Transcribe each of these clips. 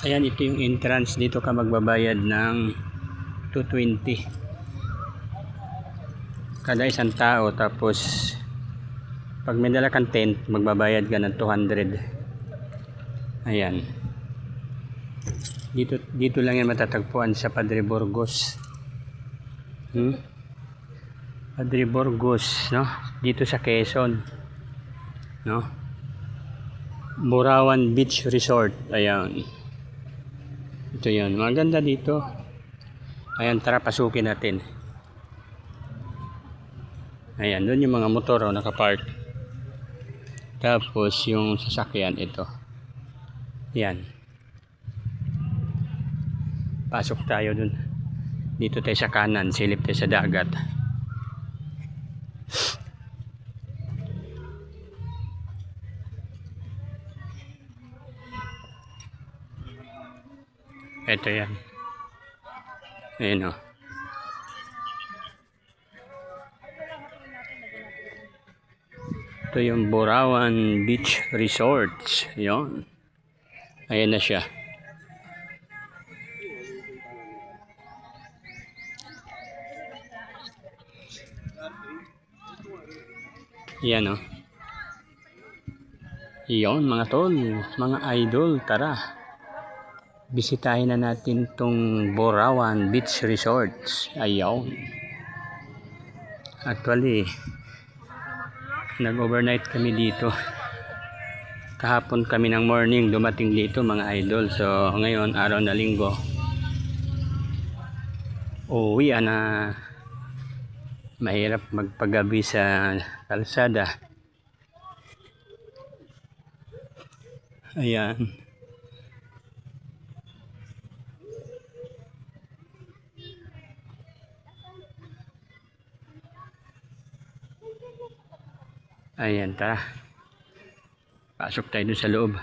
Ayan, ito yung entrance. Dito ka magbabayad ng 220 kada isang tao. Tapos pag may dala kang tent, magbabayad ka ng 200. Ayan, dito lang yan matatagpuan sa Padre Burgos. Padre Burgos, no? Dito sa Quezon, no? Burawan Beach Resort. Ayan, ito yun, maganda dito. Ayan, tara pasukin natin. Ayan, doon yung mga motor nakapark. Tapos yung sasakyan ito. Yan. Pasok tayo dun. Dito tayo sa kanan, silip tayo sa dagat. Ito yan. Ayan o. Ito yung Burawan Beach Resorts. Ayan. Ayan na siya. Yan o. Iyon mga tol, mga idol, tara. Bisitahin na natin tong Burawan Beach Resorts. Ayan. Actually, nag-overnight kami dito. Kahapon kami ng morning dumating dito mga idol. So ngayon, araw na linggo, uwi na. Mahirap magpagabi sa kalsada. Ayan. Ayan, tara. Pasok tayo dun sa loob.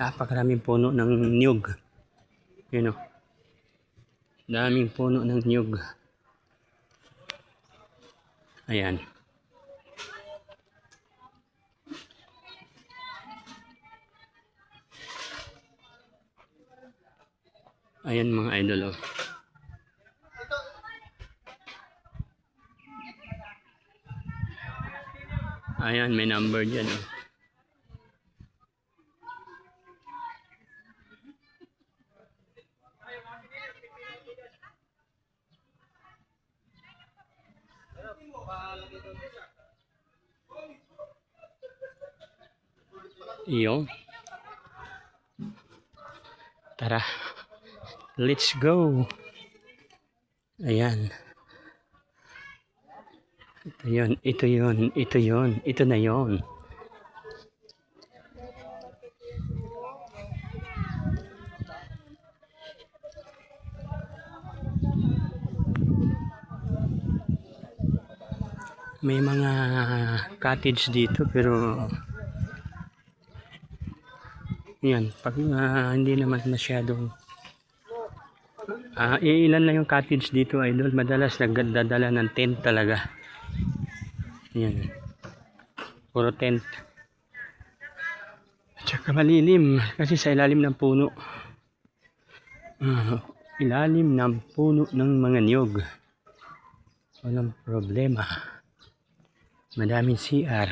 Napakaraming puno ng niyog. Yun o. Daming puno ng niyog. Ayan. Ayan mga idol o. Ayan, may number dyan o. Iyo. Tara. Let's go. Ayan. Ito yun, ito yun, ito yun, ito na yun. May mga cottage dito pero yan, pag hindi naman masyadong ilan lang yung cottage dito idol. Madalas nagdadala ng tent talaga. Yan, puro tent. At saka malilim kasi sa ilalim ng puno. Ilalim ng puno ng mga niyog. Walang problema. Madaming CR.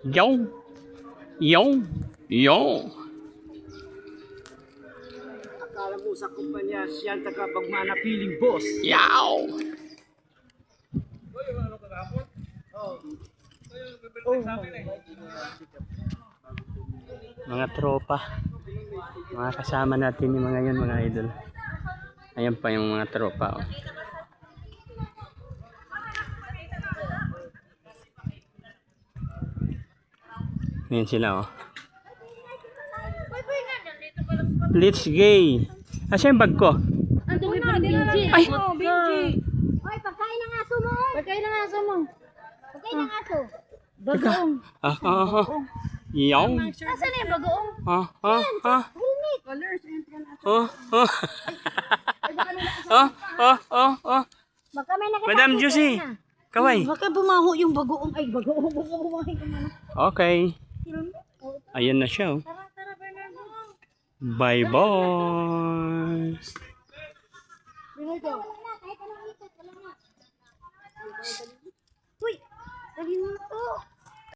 Yo! Yo! Yo! Akala mo sa kumpanya siya ang tagapagmanapiling boss. Yow! Mga tropa. Mga kasama natin yung mga yun, mga idol. Ayan pa yung mga tropa. Oh. Ayan sila oh. Let's gay. Asa yung bag ko? Ang dumi pa ng Benji. Ay! Oh, Benji. Oy, pagkain Pagkain ng aso mo. Pagkain ng aso. Bagoong. Yaw. Nasaan na yung bagoong? Helmet. Baka may nakatago. Madam Juicy. Kaway. Baka bumaho yung bagoong. Ay, bagoong. Baka bumaho yung ano. Okay. Ayan na siya. Oh. Tara, tara, Bernardo. Bye-bye. Bernardo. Uy, dali mo to.